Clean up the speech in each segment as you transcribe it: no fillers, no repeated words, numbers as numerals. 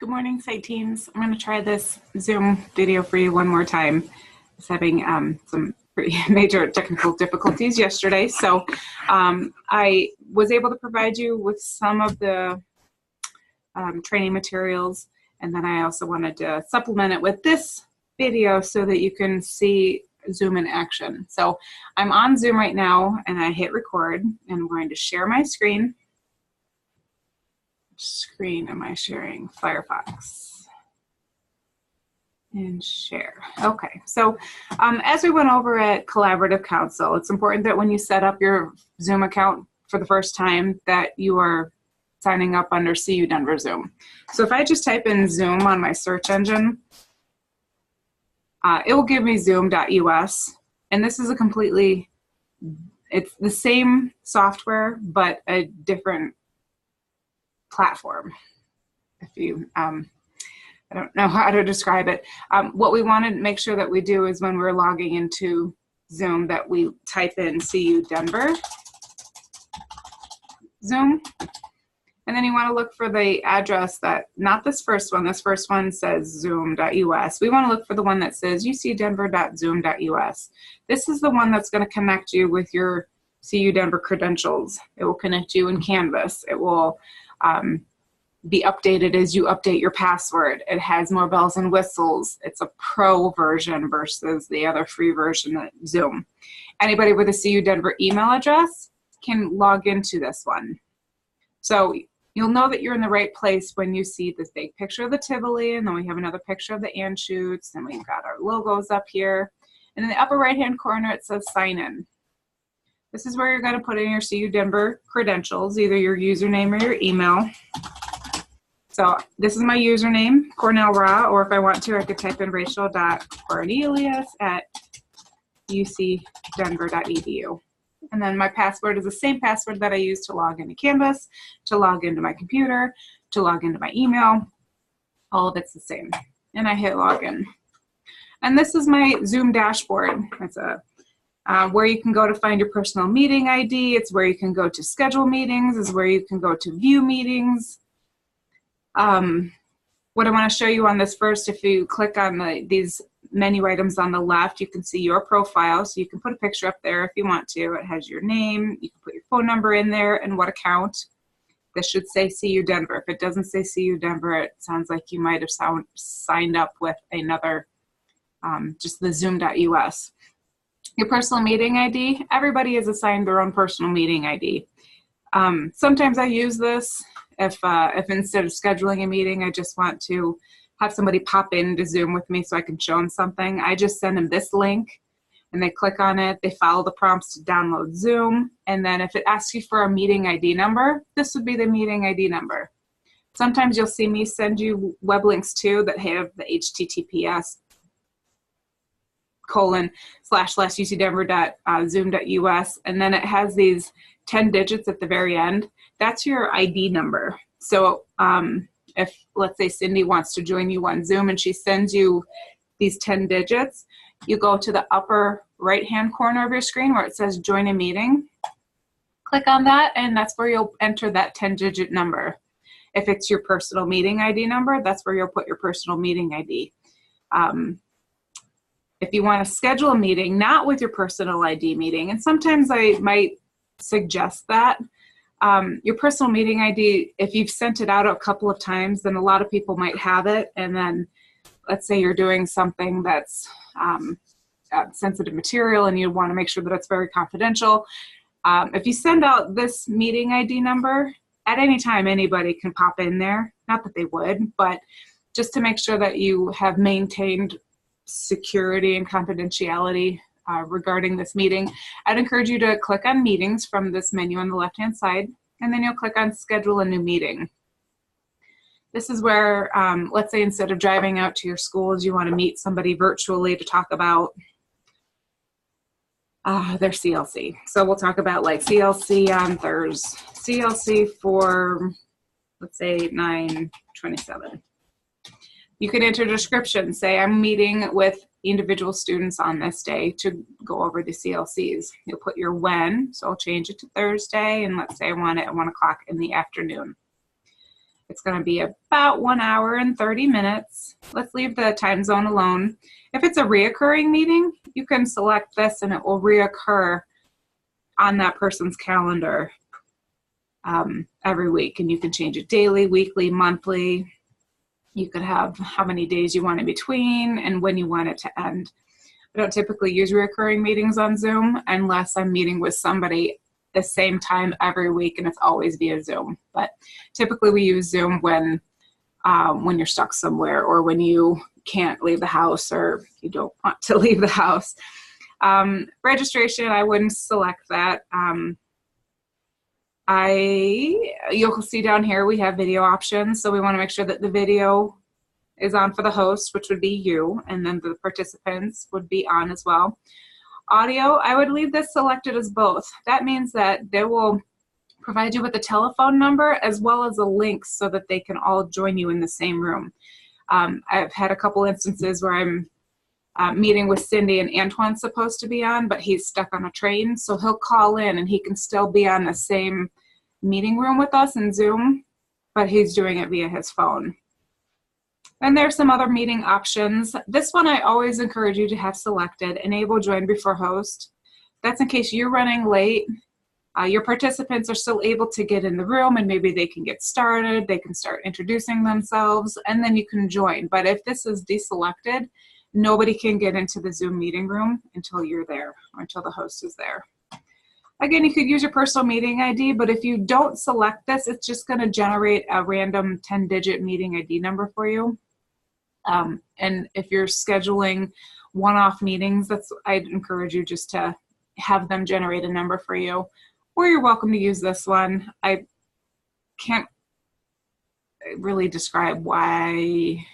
Good morning, site teams. I'm going to try this Zoom video for you one more time. I was having some pretty major technical difficulties yesterday, so I was able to provide you with some of the training materials, and then I also wanted to supplement it with this video so that you can see Zoom in action. So I'm on Zoom right now, and I hit record, and I'm going to share my screen. Screen am I sharing? Firefox and share. Okay, so as we went over at Collaborative Council, it's important that when you set up your Zoom account for the first time that you are signing up under CU Denver Zoom. So if I just type in Zoom on my search engine, it will give me zoom.us, and this is a completely, it's the same software but a different platform. If you, I don't know how to describe it. What we want to make sure that we do is when we're logging into Zoom that we type in CU Denver Zoom, and then you want to look for the address that, not this first one says zoom.us. We want to look for the one that says ucdenver.zoom.us. This is the one that's going to connect you with your CU Denver credentials. It will connect you in Canvas. It will be updated as you update your password. It has more bells and whistles. It's a pro version versus the other free version of Zoom. Anybody with a CU Denver email address can log into this one. So you'll know that you're in the right place when you see this big picture of the Tivoli, and then we have another picture of the Anschutz, and we've got our logos up here. And in the upper right-hand corner, it says sign in. This is where you're going to put in your CU Denver credentials, either your username or your email. So this is my username, Cornell Raw, or if I want to, I could type in rachel.cornelius@ucdenver.edu. And then my password is the same password that I use to log into Canvas, to log into my computer, to log into my email. All of it's the same. And I hit login. And this is my Zoom dashboard. It's a where you can go to find your personal meeting ID. It's where you can go to schedule meetings. It's where you can go to view meetings. What I want to show you on this first, if you click on these menu items on the left, you can see your profile. So you can put a picture up there if you want to. It has your name. You can put your phone number in there and what account. This should say CU Denver. If it doesn't say CU Denver, it sounds like you might have signed up with another, just the zoom.us. Your personal meeting ID, everybody is assigned their own personal meeting ID. Sometimes I use this if instead of scheduling a meeting, I just want to have somebody pop into Zoom with me so I can show them something. I just send them this link, and they click on it. They follow the prompts to download Zoom, and then if it asks you for a meeting ID number, this would be the meeting ID number. Sometimes you'll see me send you web links too that have the https://ucdenver.zoom.us, and then it has these 10 digits at the very end. That's your ID number. So if, let's say, Cindy wants to join you on Zoom and she sends you these 10 digits, you go to the upper right-hand corner of your screen where it says join a meeting. Click on that, and that's where you'll enter that 10-digit number. If it's your personal meeting ID number, that's where you'll put your personal meeting ID. If you want to schedule a meeting, not with your personal ID meeting, and sometimes I might suggest that, your personal meeting ID, if you've sent it out a couple of times, then a lot of people might have it, and then let's say you're doing something that's sensitive material and you want to make sure that it's very confidential. If you send out this meeting ID number, at any time anybody can pop in there, not that they would, but just to make sure that you have maintained security and confidentiality regarding this meeting, I'd encourage you to click on meetings from this menu on the left hand side, and then you'll click on schedule a new meeting. This is where, let's say instead of driving out to your schools, you want to meet somebody virtually to talk about their CLC. So we'll talk about like CLC on Thursday, CLC for, let's say 9/27. You can enter a description, say I'm meeting with individual students on this day to go over the CLCs. You'll put your when, so I'll change it to Thursday, and let's say I want it at 1 o'clock in the afternoon. It's going to be about 1 hour and 30 minutes. Let's leave the time zone alone. If it's a reoccurring meeting, you can select this and it will reoccur on that person's calendar every week. And you can change it daily, weekly, monthly. You could have how many days you want in between and when you want it to end. I don't typically use recurring meetings on Zoom unless I'm meeting with somebody the same time every week, and it's always via Zoom. But typically we use Zoom when you're stuck somewhere or when you can't leave the house or you don't want to leave the house. Registration, I wouldn't select that. You'll see down here we have video options, so we want to make sure that the video is on for the host, which would be you, and then the participants would be on as well. Audio, I would leave this selected as both. That means that they will provide you with a telephone number as well as a link so that they can all join you in the same room. I've had a couple instances where I'm meeting with Cindy and Antoine's supposed to be on, but he's stuck on a train, so he'll call in and he can still be on the same meeting room with us in Zoom, but he's doing it via his phone. And there's some other meeting options. This one I always encourage you to have selected, enable join before host. That's in case you're running late. Your participants are still able to get in the room and maybe they can get started, they can start introducing themselves, and then you can join. But if this is deselected, nobody can get into the Zoom meeting room until you're there, or until the host is there. Again, you could use your personal meeting ID, but if you don't select this, it's just going to generate a random 10-digit meeting ID number for you. And if you're scheduling one-off meetings, I'd encourage you just to have them generate a number for you, or you're welcome to use this one. I can't really describe why I'm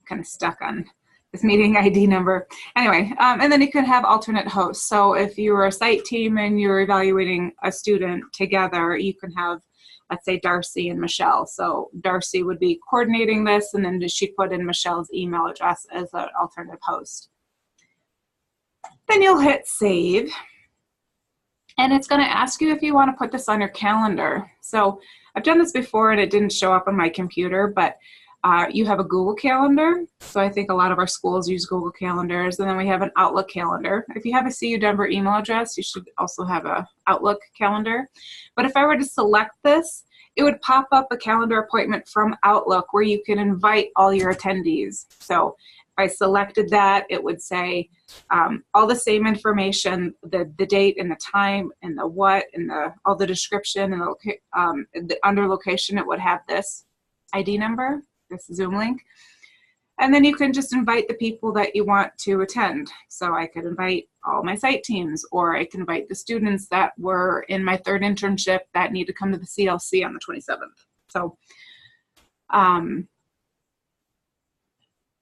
kind of stuck on this meeting ID number. Anyway, and then you can have alternate hosts. So if you're a site team and you're evaluating a student together, you can have, let's say, Darcy and Michelle. So Darcy would be coordinating this, and then she put in Michelle's email address as an alternative host. Then you'll hit save, and it's going to ask you if you want to put this on your calendar. So I've done this before and it didn't show up on my computer, but you have a Google Calendar. So I think a lot of our schools use Google Calendars, and then we have an Outlook calendar. If you have a CU Denver email address, you should also have an Outlook calendar. But if I were to select this, it would pop up a calendar appointment from Outlook where you can invite all your attendees. So if I selected that, it would say all the same information, the date and the time and the what and all the description, and under location it would have this ID number, this Zoom link. And then you can just invite the people that you want to attend. So I could invite all my site teams, or I can invite the students that were in my third internship that need to come to the CLC on the 27th. So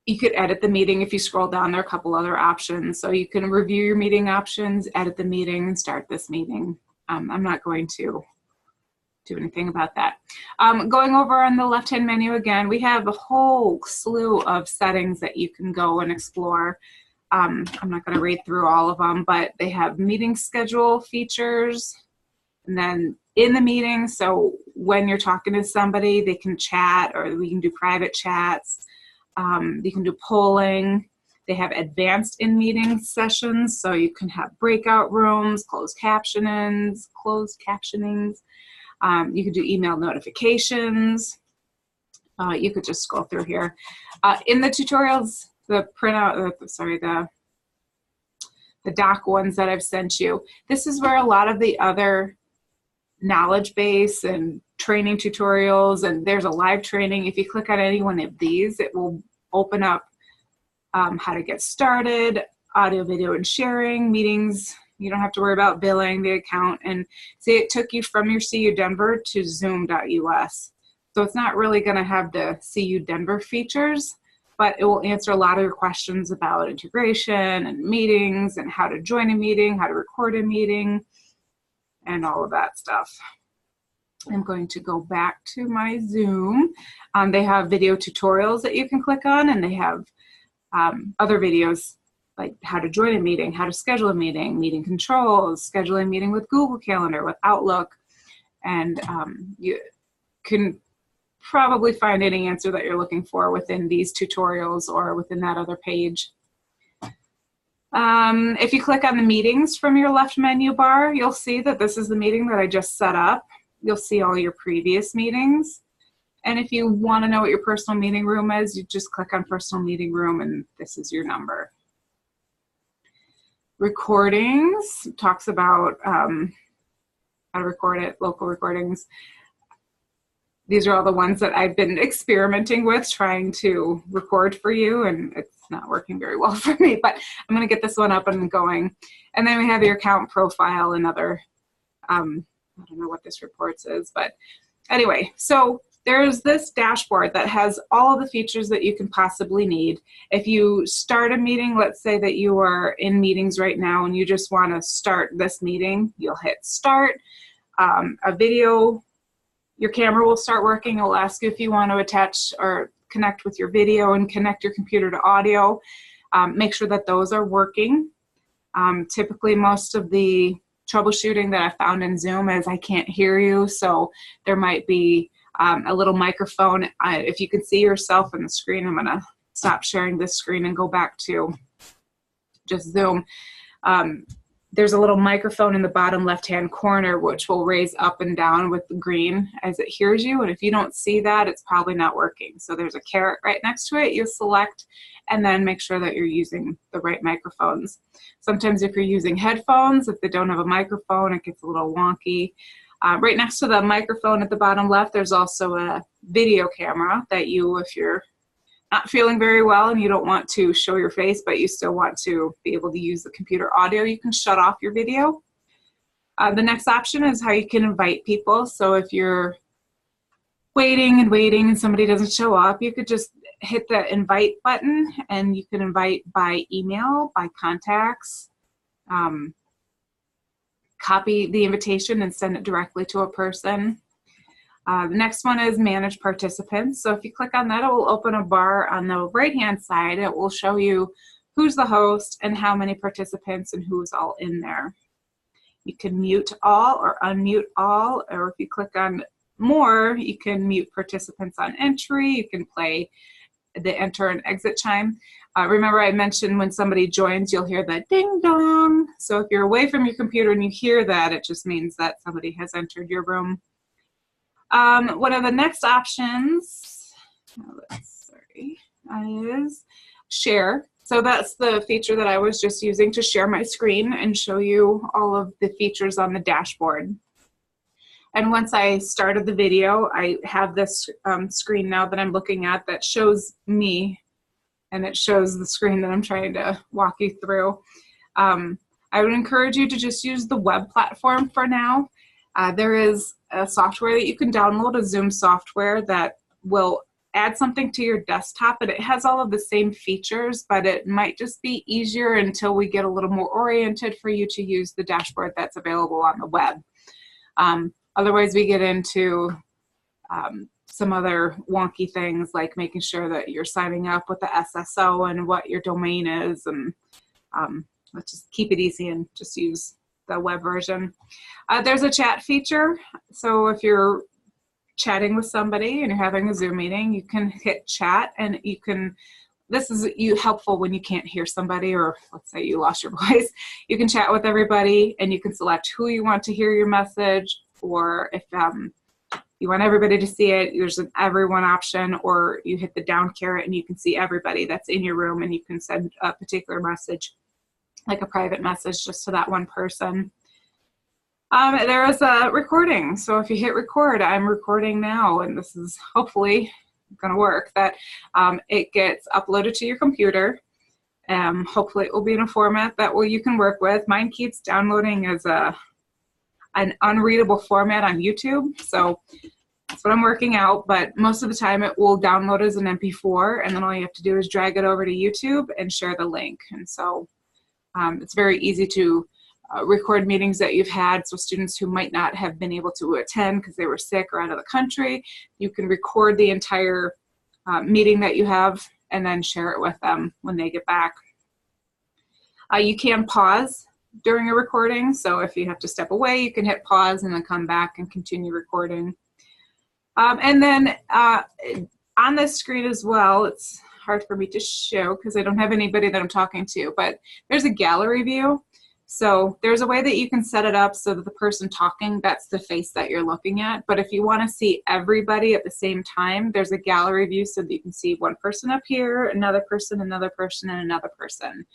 you could edit the meeting. If you scroll down, there are a couple other options. So you can review your meeting options, edit the meeting, and start this meeting. I'm not going to do anything about that. Going over on the left-hand menu again, we have a whole slew of settings that you can go and explore. I'm not going to read through all of them, but they have meeting schedule features, and then in the meeting, so when you're talking to somebody, they can chat, or we can do private chats. You can do polling. They have advanced in-meeting sessions, so you can have breakout rooms, closed captionings. You could do email notifications. You could just scroll through here. In the tutorials, the printout, the doc ones that I've sent you, this is where a lot of the other knowledge base and training tutorials, and there's a live training. If you click on any one of these, it will open up how to get started, audio, video, and sharing, meetings. You don't have to worry about billing the account. And see, it took you from your CU Denver to Zoom.us. So it's not really going to have the CU Denver features, but it will answer a lot of your questions about integration and meetings and how to join a meeting, how to record a meeting, and all of that stuff. I'm going to go back to my Zoom. They have video tutorials that you can click on, and they have other videos like how to join a meeting, how to schedule a meeting, meeting controls, schedule a meeting with Google Calendar, with Outlook, and you can probably find any answer that you're looking for within these tutorials or within that other page. If you click on the meetings from your left menu bar, you'll see that this is the meeting that I just set up. You'll see all your previous meetings. And if you want to know what your personal meeting room is, you just click on personal meeting room and this is your number. Recordings talks about how to record it, local recordings. These are all the ones that I've been experimenting with, trying to record for you, and it's not working very well for me, but I'm going to get this one up and going. And then we have your account profile and other, I don't know what this reports is, but anyway, so there's this dashboard that has all of the features that you can possibly need. If you start a meeting, let's say that you are in meetings right now and you just want to start this meeting, you'll hit start. A video, your camera will start working. It'll ask you if you want to attach or connect with your video and connect your computer to audio. Make sure that those are working. Typically, most of the troubleshooting that I found in Zoom is I can't hear you, so there might be a little microphone. If you can see yourself in the screen, I'm going to stop sharing this screen and go back to just Zoom. There's a little microphone in the bottom left-hand corner which will raise up and down with the green as it hears you, and if you don't see that, it's probably not working. So there's a caret right next to it. You select and then make sure that you're using the right microphones. Sometimes if you're using headphones, if they don't have a microphone, it gets a little wonky. Right next to the microphone at the bottom left, there's also a video camera that you, if you're not feeling very well and you don't want to show your face, but you still want to be able to use the computer audio, you can shut off your video. The next option is how you can invite people. So if you're waiting and somebody doesn't show up, you could just hit the invite button and you can invite by email, by contacts, copy the invitation and send it directly to a person. The next one is manage participants. So if you click on that, it will open a bar on the right-hand side. It will show you who's the host and how many participants and who's all in there. You can mute all or unmute all, or if you click on more, you can mute participants on entry. You can play the enter and exit chime. Remember I mentioned when somebody joins, you'll hear the ding dong. So if you're away from your computer and you hear that, it just means that somebody has entered your room. One of the next options is share. So that's the feature that I was just using to share my screen and show you all of the features on the dashboard. And once I started the video, I have this screen now that I'm looking at that shows me, and it shows the screen that I'm trying to walk you through. I would encourage you to just use the web platform for now. There is a software that you can download, a Zoom software that will add something to your desktop, and it has all of the same features, but it might just be easier until we get a little more oriented for you to use the dashboard that's available on the web. Otherwise, we get into some other wonky things like making sure that you're signing up with the SSO and what your domain is, and let's just keep it easy and just use the web version. There's a chat feature, so if you're chatting with somebody and you're having a Zoom meeting, you can hit chat, and you can, this is helpful when you can't hear somebody, or let's say you lost your voice. You can chat with everybody and you can select who you want to hear your message, or if you want everybody to see it, there's an everyone option, or you hit the down caret and you can see everybody that's in your room, and you can send a particular message, like a private message, just to that one person. There is a recording. So if you hit record, I'm recording now, and this is hopefully going to work, that it gets uploaded to your computer. Hopefully it will be in a format that you can work with. Mine keeps downloading as an unreadable format on YouTube, so that's what I'm working out, but most of the time it will download as an MP4, and then all you have to do is drag it over to YouTube and share the link. And so it's very easy to record meetings that you've had, so students who might not have been able to attend because they were sick or out of the country, you can record the entire meeting that you have and then share it with them when they get back. You can pause during a recording, so if you have to step away, you can hit pause and then come back and continue recording. And then on this screen as well, it's hard for me to show because I don't have anybody that I'm talking to, but there's a gallery view. So there's a way that you can set it up so that the person talking, that's the face that you're looking at. But if you want to see everybody at the same time, there's a gallery view so that you can see one person up here, another person, and another person.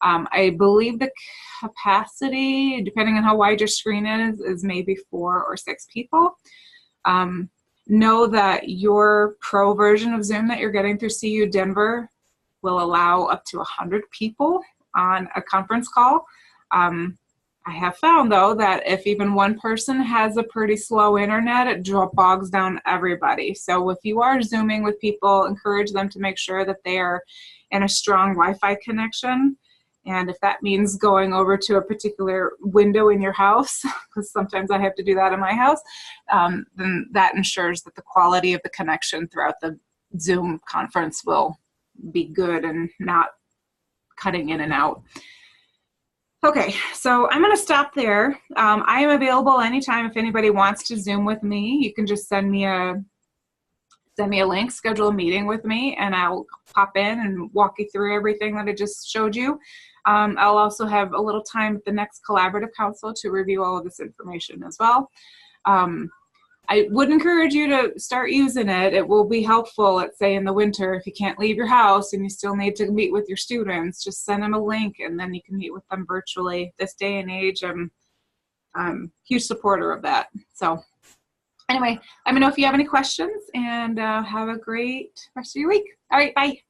I believe the capacity, depending on how wide your screen is maybe 4 or 6 people. Know that your pro version of Zoom that you're getting through CU Denver will allow up to 100 people on a conference call. I have found, though, that if even one person has a pretty slow internet, it bogs down everybody. So if you are Zooming with people, encourage them to make sure that they are in a strong Wi-Fi connection. And if that means going over to a particular window in your house, because sometimes I have to do that in my house, then that ensures that the quality of the connection throughout the Zoom conference will be good and not cutting in and out. Okay, so I'm going to stop there. I am available anytime if anybody wants to Zoom with me. You can just send me a link, schedule a meeting with me, and I'll pop in and walk you through everything that I just showed you. I'll also have a little time at the next Collaborative Council to review all of this information as well. I would encourage you to start using it. It will be helpful, let's say in the winter, if you can't leave your house and you still need to meet with your students, just send them a link and then you can meet with them virtually. This day and age, I'm a huge supporter of that. So anyway, let me know if you have any questions, and have a great rest of your week. All right, bye.